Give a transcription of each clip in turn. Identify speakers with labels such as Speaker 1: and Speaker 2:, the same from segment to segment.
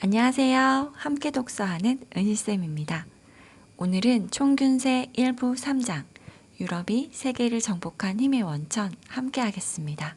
Speaker 1: 안녕하세요. 함께 독서하는 은희쌤입니다. 오늘은 총균세 1부 3장 유럽이 세계를 정복한 힘의 원천 함께 하겠습니다.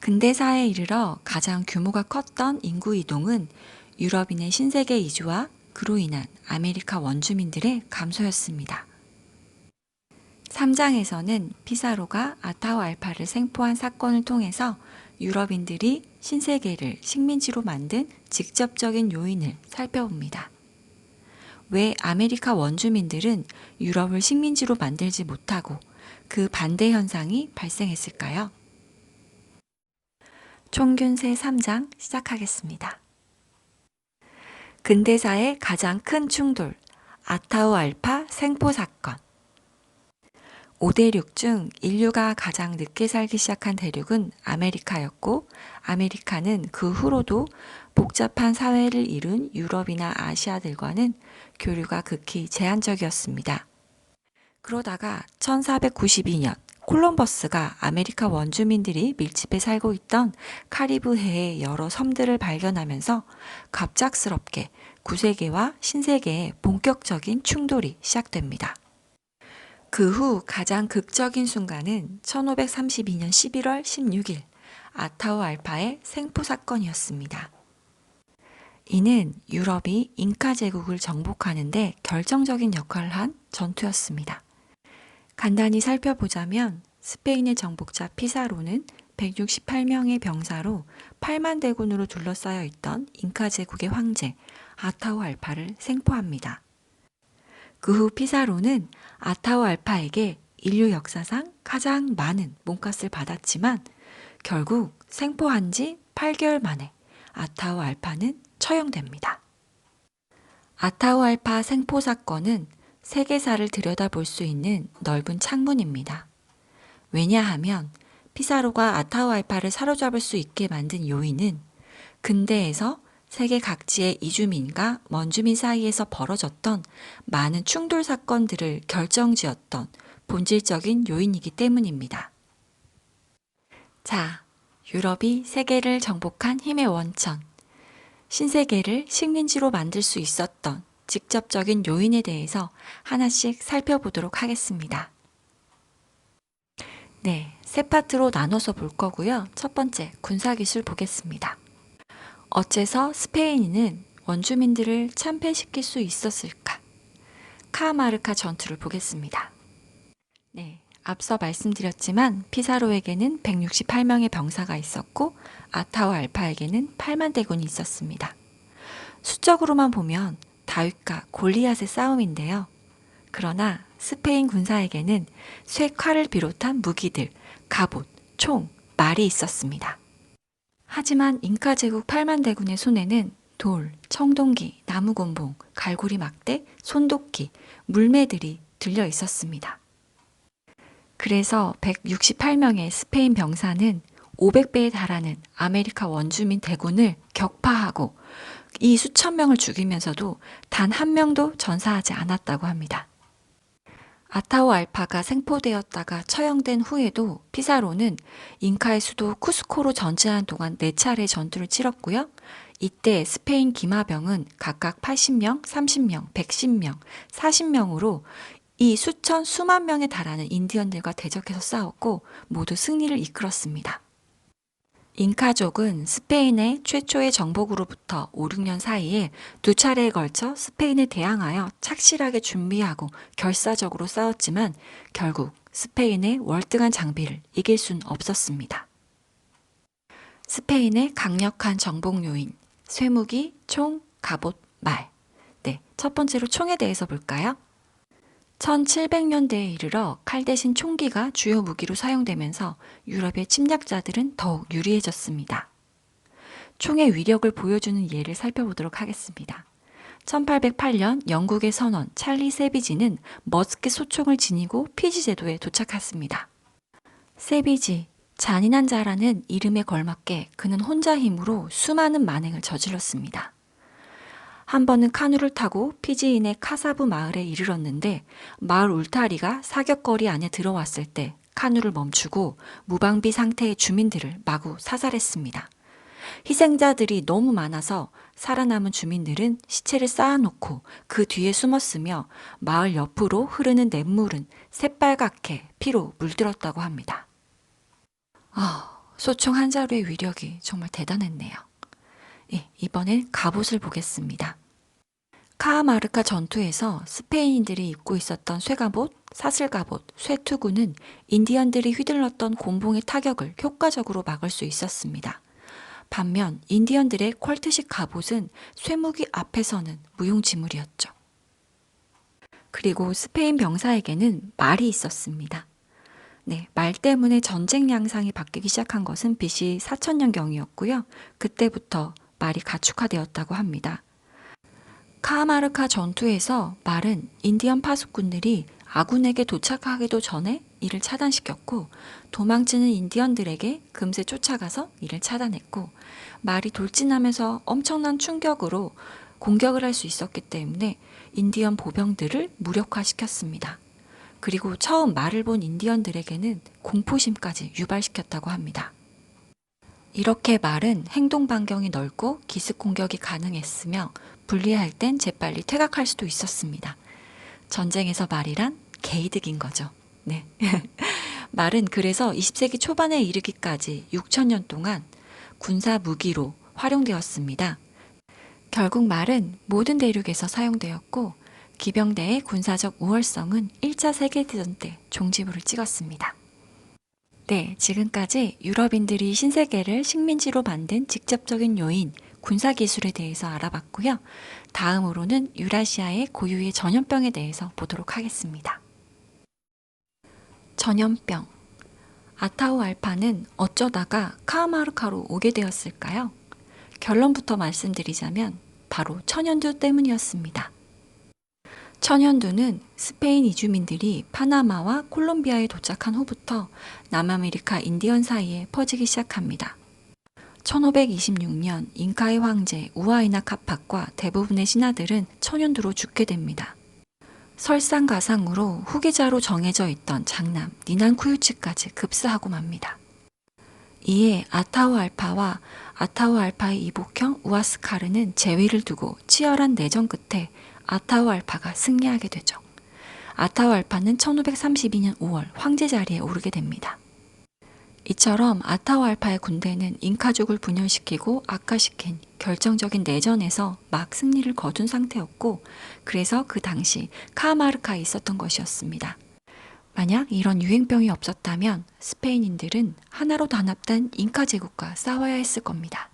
Speaker 1: 근대사에 이르러 가장 규모가 컸던 인구 이동은 유럽인의 신세계 이주와 그로 인한 아메리카 원주민들의 감소였습니다. 3장에서는 피사로가 아타후알파를 생포한 사건을 통해서 유럽인들이 신세계를 식민지로 만든 직접적인 요인을 살펴봅니다. 왜 아메리카 원주민들은 유럽을 식민지로 만들지 못하고 그 반대 현상이 발생했을까요? 총균세 3장 시작하겠습니다. 근대사의 가장 큰 충돌, 아타후알파 생포 사건. 5대륙 중 인류가 가장 늦게 살기 시작한 대륙은 아메리카였고, 아메리카는 그 후로도 복잡한 사회를 이룬 유럽이나 아시아들과는 교류가 극히 제한적이었습니다. 그러다가 1492년 콜럼버스가 아메리카 원주민들이 밀집해 살고 있던 카리브해의 여러 섬들을 발견하면서 갑작스럽게 구세계와 신세계의 본격적인 충돌이 시작됩니다. 그 후 가장 극적인 순간은 1532년 11월 16일 아타후알파의 생포 사건이었습니다. 이는 유럽이 잉카 제국을 정복하는 데 결정적인 역할을 한 전투였습니다. 간단히 살펴보자면 스페인의 정복자 피사로는 168명의 병사로 8만 대군으로 둘러싸여 있던 잉카 제국의 황제 아타후알파를 생포합니다. 그 후 피사로는 아타후알파에게 인류 역사상 가장 많은 몸값을 받았지만 결국 생포한 지 8개월 만에 아타후알파는 처형됩니다. 아타후알파 생포 사건은 세계사를 들여다볼 수 있는 넓은 창문입니다. 왜냐하면 피사로가 아타후알파를 사로잡을 수 있게 만든 요인은 근대에서 세계 각지의 이주민과 원주민 사이에서 벌어졌던 많은 충돌 사건들을 결정지었던 본질적인 요인이기 때문입니다. 자, 유럽이 세계를 정복한 힘의 원천, 신세계를 식민지로 만들 수 있었던 직접적인 요인에 대해서 하나씩 살펴보도록 하겠습니다. 네, 세 파트로 나눠서 볼 거고요. 첫 번째, 군사기술 보겠습니다. 어째서 스페인은 원주민들을 참패시킬 수 있었을까? 카마르카 전투를 보겠습니다. 네, 앞서 말씀드렸지만 피사로에게는 168명의 병사가 있었고 아타후알파에게는 8만 대군이 있었습니다. 수적으로만 보면 다윗과 골리앗의 싸움인데요. 그러나 스페인 군사에게는 쇠칼을 비롯한 무기들, 갑옷, 총, 말이 있었습니다. 하지만 잉카 제국 8만 대군의 손에는 돌, 청동기, 나무곤봉, 갈고리 막대, 손도끼, 물매들이 들려 있었습니다. 그래서 168명의 스페인 병사는 500배에 달하는 아메리카 원주민 대군을 격파하고 이 수천 명을 죽이면서도 단 한 명도 전사하지 않았다고 합니다. 아타후알파가 생포되었다가 처형된 후에도 피사로는 잉카의 수도 쿠스코로 전진하는 동안 4차례 전투를 치렀고요. 이때 스페인 기마병은 각각 80명, 30명, 110명, 40명으로 이 수만 명에 달하는 인디언들과 대적해서 싸웠고 모두 승리를 이끌었습니다. 잉카족은 스페인의 최초의 정복으로부터 5, 6년 사이에 2차례에 걸쳐 스페인에 대항하여 착실하게 준비하고 결사적으로 싸웠지만 결국 스페인의 월등한 장비를 이길 수는 없었습니다. 스페인의 강력한 정복 요인, 쇠무기, 총, 갑옷, 말. 네, 첫 번째로 총에 대해서 볼까요? 1700년대에 이르러 칼 대신 총기가 주요 무기로 사용되면서 유럽의 침략자들은 더욱 유리해졌습니다. 총의 위력을 보여주는 예를 살펴보도록 하겠습니다. 1808년 영국의 선원 찰리 세비지는 머스켓 소총을 지니고 피지 제도에 도착했습니다. 세비지, 잔인한 자라는 이름에 걸맞게 그는 혼자 힘으로 수많은 만행을 저질렀습니다. 한 번은 카누를 타고 피지인의 카사브 마을에 이르렀는데 마을 울타리가 사격거리 안에 들어왔을 때 카누를 멈추고 무방비 상태의 주민들을 마구 사살했습니다. 희생자들이 너무 많아서 살아남은 주민들은 시체를 쌓아놓고 그 뒤에 숨었으며 마을 옆으로 흐르는 냇물은 새빨갛게 피로 물들었다고 합니다. 소총 한 자루의 위력이 정말 대단했네요. 예, 이번엔 갑옷을 보겠습니다. 카하마르카 전투에서 스페인인들이 입고 있었던 쇠갑옷, 사슬갑옷, 쇠투구는 인디언들이 휘둘렀던 곤봉의 타격을 효과적으로 막을 수 있었습니다. 반면 인디언들의 퀄트식 갑옷은 쇠무기 앞에서는 무용지물이었죠. 그리고 스페인 병사에게는 말이 있었습니다. 네, 말 때문에 전쟁 양상이 바뀌기 시작한 것은 BC 4000년경이었고요. 그때부터 말이 가축화되었다고 합니다. 카하마르카 전투에서 말은 인디언 파수꾼들이 아군에게 도착하기도 전에 이를 차단시켰고 도망치는 인디언들에게 금세 쫓아가서 이를 차단했고 말이 돌진하면서 엄청난 충격으로 공격을 할 수 있었기 때문에 인디언 보병들을 무력화시켰습니다. 그리고 처음 말을 본 인디언들에게는 공포심까지 유발시켰다고 합니다. 이렇게 말은 행동 반경이 넓고 기습 공격이 가능했으며 불리할 땐 재빨리 퇴각할 수도 있었습니다. 전쟁에서 말이란 개이득인 거죠. 네. 말은 그래서 20세기 초반에 이르기까지 6천년 동안 군사 무기로 활용되었습니다. 결국 말은 모든 대륙에서 사용되었고 기병대의 군사적 우월성은 1차 세계대전 때 종지부를 찍었습니다. 네, 지금까지 유럽인들이 신세계를 식민지로 만든 직접적인 요인, 군사기술에 대해서 알아봤고요. 다음으로는 유라시아의 고유의 전염병에 대해서 보도록 하겠습니다. 전염병. 아타우알파는 어쩌다가 카하마르카로 오게 되었을까요? 결론부터 말씀드리자면 바로 천연두 때문이었습니다. 천연두는 스페인 이주민들이 파나마와 콜롬비아에 도착한 후부터 남아메리카 인디언 사이에 퍼지기 시작합니다. 1526년 잉카의 황제 우아이나 카팍과 대부분의 신하들은 천연두로 죽게 됩니다. 설상가상으로 후계자로 정해져 있던 장남 니난쿠유치까지 급사하고 맙니다. 이에 아타우알파와 아타우알파의 이복형 우아스카르는 재위를 두고 치열한 내전 끝에 아타우알파가 승리하게 되죠. 아타우알파는 1532년 5월 황제 자리에 오르게 됩니다. 이처럼 아타우알파의 군대는 잉카족을 분열시키고 악화시킨 결정적인 내전에서 막 승리를 거둔 상태였고 그래서 그 당시 카하마르카에 있었던 것이었습니다. 만약 이런 유행병이 없었다면 스페인인들은 하나로 단합된 잉카 제국과 싸워야 했을 겁니다.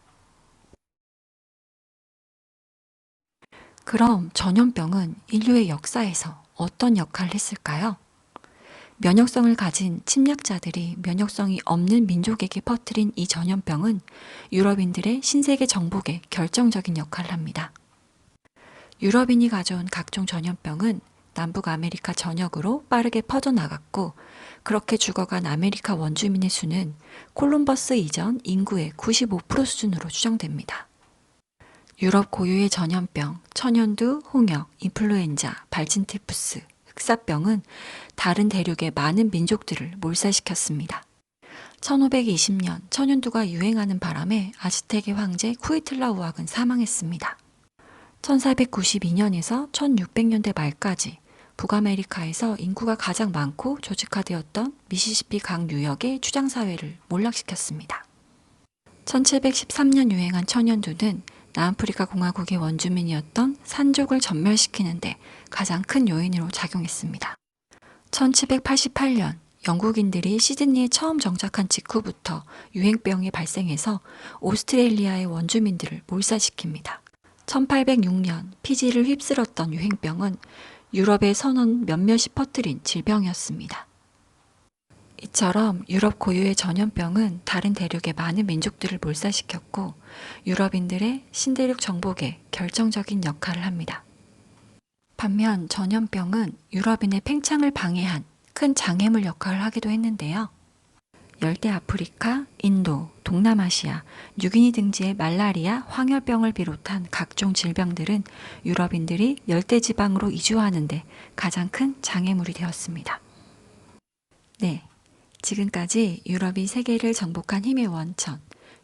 Speaker 1: 그럼 전염병은 인류의 역사에서 어떤 역할을 했을까요? 면역성을 가진 침략자들이 면역성이 없는 민족에게 퍼뜨린 이 전염병은 유럽인들의 신세계 정복에 결정적인 역할을 합니다. 유럽인이 가져온 각종 전염병은 남북 아메리카 전역으로 빠르게 퍼져나갔고 그렇게 죽어간 아메리카 원주민의 수는 콜럼버스 이전 인구의 95% 수준으로 추정됩니다. 유럽 고유의 전염병, 천연두, 홍역, 인플루엔자, 발진티푸스, 흑사병은 다른 대륙의 많은 민족들을 몰살시켰습니다. 1520년 천연두가 유행하는 바람에 아즈텍의 황제 쿠이틀라우악은 사망했습니다. 1492년에서 1600년대 말까지 북아메리카에서 인구가 가장 많고 조직화되었던 미시시피 강 유역의 추장사회를 몰락시켰습니다. 1713년 유행한 천연두는 남아프리카 공화국의 원주민이었던 산족을 전멸시키는데 가장 큰 요인으로 작용했습니다. 1788년 영국인들이 시드니에 처음 정착한 직후부터 유행병이 발생해서 오스트레일리아의 원주민들을 몰살시킵니다. 1806년 피지를 휩쓸었던 유행병은 유럽의 선원 몇몇이 퍼뜨린 질병이었습니다. 이처럼 유럽 고유의 전염병은 다른 대륙의 많은 민족들을 몰살시켰고 유럽인들의 신대륙 정복에 결정적인 역할을 합니다. 반면 전염병은 유럽인의 팽창을 방해한 큰 장애물 역할을 하기도 했는데요. 열대 아프리카, 인도, 동남아시아, 뉴기니 등지의 말라리아, 황열병을 비롯한 각종 질병들은 유럽인들이 열대지방으로 이주하는 데 가장 큰 장애물이 되었습니다. 네, 지금까지 유럽이 세계를 정복한 힘의 원천,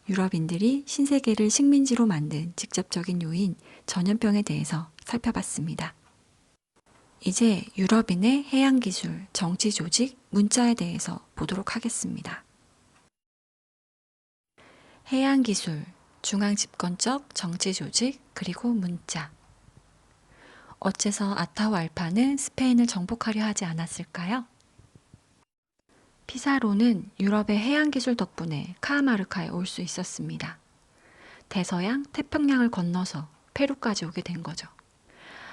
Speaker 1: 유럽인들이 신세계를 식민지로 만든 직접적인 요인, 전염병에 대해서 살펴봤습니다. 이제 유럽인의 해양기술, 정치조직, 문자에 대해서 보도록 하겠습니다. 해양기술, 중앙집권적 정치조직, 그리고 문자. 어째서 아타후알파는 스페인을 정복하려 하지 않았을까요? 피사로는 유럽의 해양기술 덕분에 카하마르카에 올 수 있었습니다. 대서양, 태평양을 건너서 페루까지 오게 된 거죠.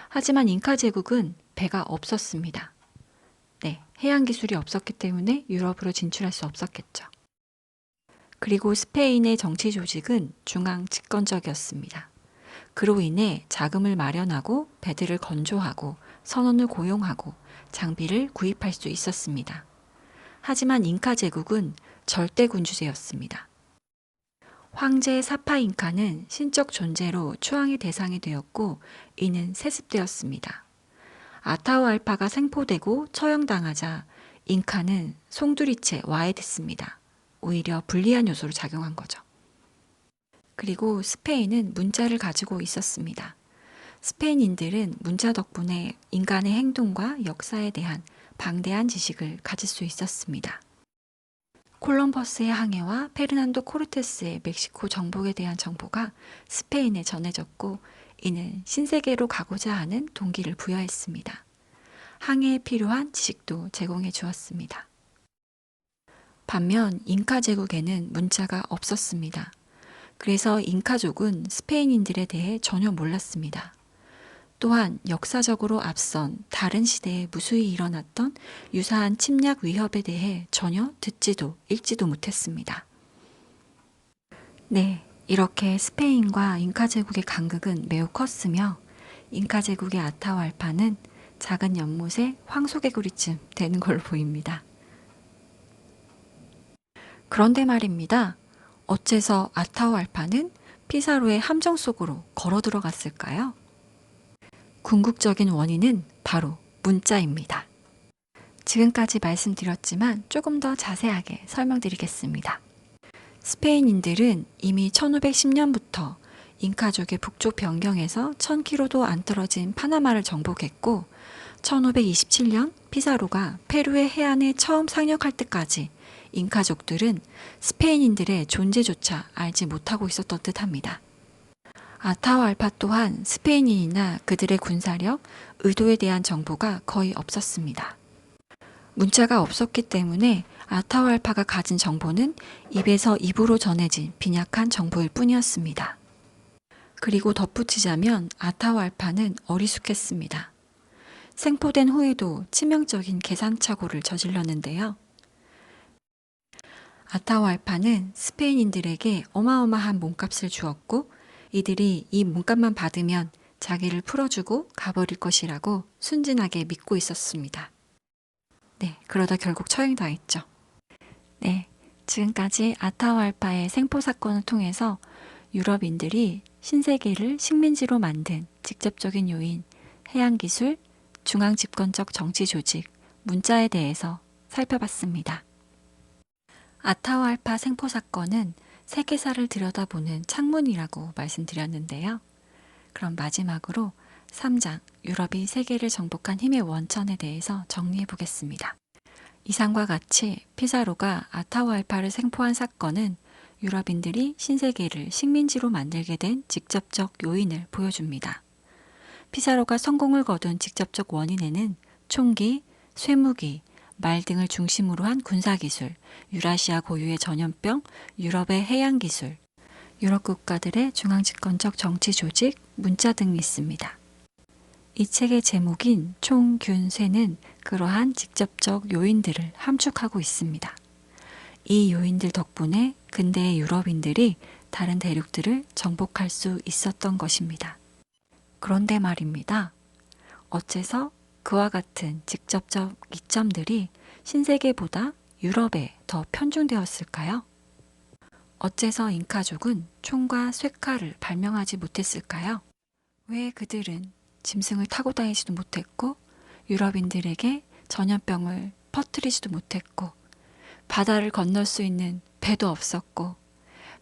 Speaker 1: 하지만 잉카 제국은 배가 없었습니다. 네, 해양기술이 없었기 때문에 유럽으로 진출할 수 없었겠죠. 그리고 스페인의 정치 조직은 중앙 집권적이었습니다. 그로 인해 자금을 마련하고 배들을 건조하고 선원을 고용하고 장비를 구입할 수 있었습니다. 하지만 잉카 제국은 절대 군주제였습니다. 황제 사파 잉카는 신적 존재로 추앙의 대상이 되었고 이는 세습되었습니다. 아타후알파가 생포되고 처형당하자 잉카는 송두리째 와해됐습니다. 오히려 불리한 요소로 작용한 거죠. 그리고 스페인은 문자를 가지고 있었습니다. 스페인인들은 문자 덕분에 인간의 행동과 역사에 대한 방대한 지식을 가질 수 있었습니다. 콜럼버스의 항해와 페르난도 코르테스의 멕시코 정복에 대한 정보가 스페인에 전해졌고 이는 신세계로 가고자 하는 동기를 부여했습니다. 항해에 필요한 지식도 제공해 주었습니다. 반면 잉카 제국에는 문자가 없었습니다. 그래서 잉카족은 스페인인들에 대해 전혀 몰랐습니다. 또한 역사적으로 앞선 다른 시대에 무수히 일어났던 유사한 침략 위협에 대해 전혀 듣지도 읽지도 못했습니다. 네, 이렇게 스페인과 잉카 제국의 간극은 매우 컸으며 잉카 제국의 아타후알파는 작은 연못의 황소개구리쯤 되는 걸로 보입니다. 그런데 말입니다. 어째서 아타후알파는 피사로의 함정 속으로 걸어 들어갔을까요? 궁극적인 원인은 바로 문자입니다. 지금까지 말씀드렸지만 조금 더 자세하게 설명드리겠습니다. 스페인인들은 이미 1510년부터 잉카족의 북쪽 변경에서 1000km도 안 떨어진 파나마를 정복했고 1527년 피사로가 페루의 해안에 처음 상륙할 때까지 잉카족들은 스페인인들의 존재조차 알지 못하고 있었던 듯합니다. 아타후알파 또한 스페인인이나 그들의 군사력, 의도에 대한 정보가 거의 없었습니다. 문자가 없었기 때문에 아타후알파가 가진 정보는 입에서 입으로 전해진 빈약한 정보일 뿐이었습니다. 그리고 덧붙이자면 아타후알파는 어리숙했습니다. 생포된 후에도 치명적인 계산착오를 저질렀는데요. 아타후알파는 스페인인들에게 어마어마한 몸값을 주었고 이들이 이 몸값만 받으면 자기를 풀어주고 가버릴 것이라고 순진하게 믿고 있었습니다. 네, 그러다 결국 처형당했죠. 네, 지금까지 아타후알파의 생포 사건을 통해서 유럽인들이 신세계를 식민지로 만든 직접적인 요인, 해양기술, 중앙집권적 정치조직, 문자에 대해서 살펴봤습니다. 아타후알파 생포 사건은 세계사를 들여다보는 창문이라고 말씀드렸는데요. 그럼 마지막으로 3장 유럽이 세계를 정복한 힘의 원천에 대해서 정리해 보겠습니다. 이상과 같이 피사로가 아타후알파를 생포한 사건은 유럽인들이 신세계를 식민지로 만들게 된 직접적 요인을 보여줍니다. 피사로가 성공을 거둔 직접적 원인에는 총기, 쇠무기, 말 등을 중심으로 한 군사기술, 유라시아 고유의 전염병, 유럽의 해양기술, 유럽 국가들의 중앙집권적 정치 조직, 문자 등이 있습니다. 이 책의 제목인 총, 균, 쇠는 그러한 직접적 요인들을 함축하고 있습니다. 이 요인들 덕분에 근대의 유럽인들이 다른 대륙들을 정복할 수 있었던 것입니다. 그런데 말입니다. 어째서 그와 같은 직접적 이점들이 신세계보다 유럽에 더 편중되었을까요? 어째서 잉카족은 총과 쇠칼을 발명하지 못했을까요? 왜 그들은 짐승을 타고 다니지도 못했고 유럽인들에게 전염병을 퍼뜨리지도 못했고 바다를 건널 수 있는 배도 없었고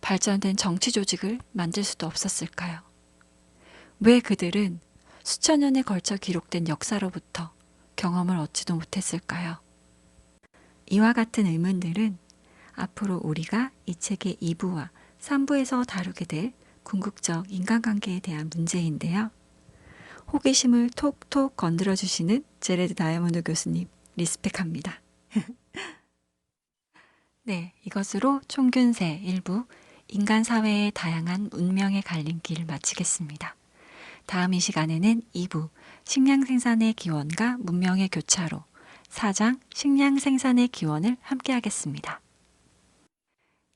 Speaker 1: 발전된 정치 조직을 만들 수도 없었을까요? 왜 그들은 수천 년에 걸쳐 기록된 역사로부터 경험을 얻지도 못했을까요? 이와 같은 의문들은 앞으로 우리가 이 책의 2부와 3부에서 다루게 될 궁극적 인간관계에 대한 문제인데요. 호기심을 톡톡 건드려주시는 제레드 다이아몬드 교수님, 리스펙합니다. 네, 이것으로 총균세 1부 인간 사회의 다양한 운명의 갈림길을 마치겠습니다. 다음 이 시간에는 2부 식량 생산의 기원과 문명의 교차로 4장 식량 생산의 기원을 함께 하겠습니다.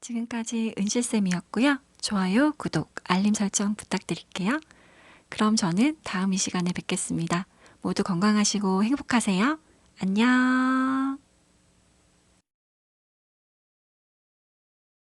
Speaker 1: 지금까지 은실쌤이었고요. 좋아요, 구독, 알림 설정 부탁드릴게요. 그럼 저는 다음 이 시간에 뵙겠습니다. 모두 건강하시고 행복하세요. 안녕.